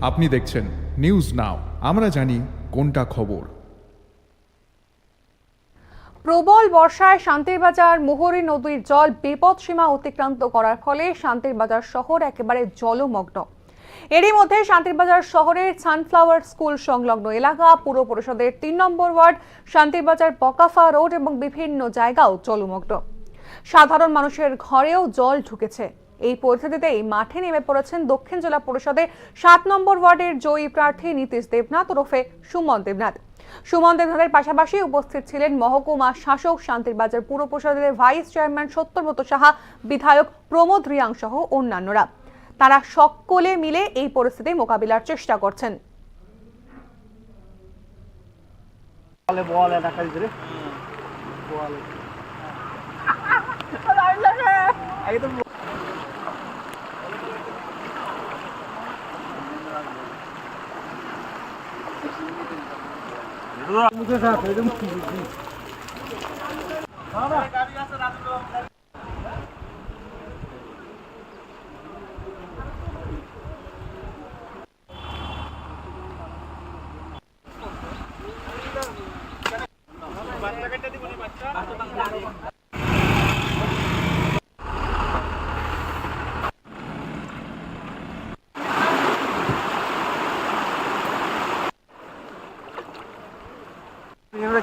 আপনি দেখছেন news now, আমরা জানি কোনটা খবর। প্রবল বর্ষায় শান্তিরবাজার মোহরী নদীর জল বিপদসীমা অতিক্রান্ত করার ফলে শান্তিরবাজার শহর একেবারে জলমগ্ন। এরই মধ্যে শান্তিরবাজার শহরের সানফ্লাওয়ার স্কুল সংলগ্ন এলাকা, পুর পরিষদের ৩ নম্বর ওয়ার্ড, শান্তিরবাজার বকাফা রোড এবং বিভিন্ন জায়গাও জলমগ্ন। সাধারণ মানুষের ঘরেও জল ঢুকেছে। এই পরিস্থিতিতেই মাঠে নেমে পড়েছেন দক্ষিণ জেলা পরিষদের ৭ নম্বর ওয়ার্ডের জয়ী প্রার্থী নীতিশ দেবনাথ ওরফে সুমন দেবনাথ। সুমন দেবনাথের পাশাপাশি উপস্থিত ছিলেন মহকুমা শাসক, শান্তিরবাজার পুর পরিষদের ভাইস চেয়ারম্যান সত্যব্রত সাহা, বিধায়ক প্রমোদ রিয়াং সহ অন্যান্যরা। তারা সকলে মিলে এই পরিস্থিতি মোকাবিলার চেষ্টা করছেন।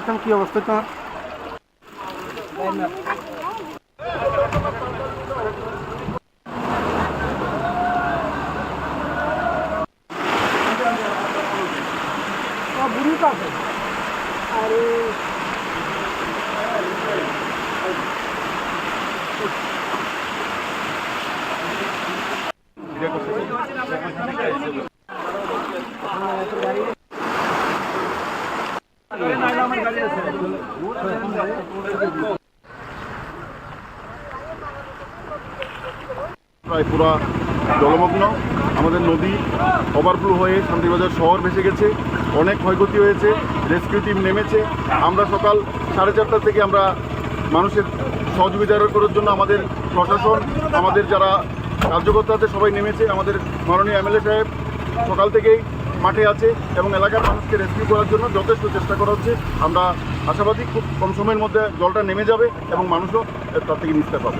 একদম কি অবস্থা তোমার? বুড়ি কাছে আরে প্রায় পুরা জলমগ্ন। আমাদের নদী ওভারফ্লো হয়ে শান্তিবাজার শহর ভেসে গেছে, অনেক ক্ষয়ক্ষতি হয়েছে। রেস্কিউ টিম নেমেছে। আমরা সকাল 4:30 থেকে আমরা মানুষের সহযোগিতা করার জন্য আমাদের প্রশাসন, আমাদের যারা কার্যকর্তা আছে সবাই নেমেছে। আমাদের মাননীয় এমএলএ সাহেব সকাল থেকেই মাঠে আছে এবং এলাকার মানুষকে রেস্কিউ করার জন্য যথেষ্ট চেষ্টা করা হচ্ছে। আমরা আশাবাদী খুব কম সময়ের মধ্যে জলটা নেমে যাবে এবং মানুষও তার থেকে নিস্তার পাবে।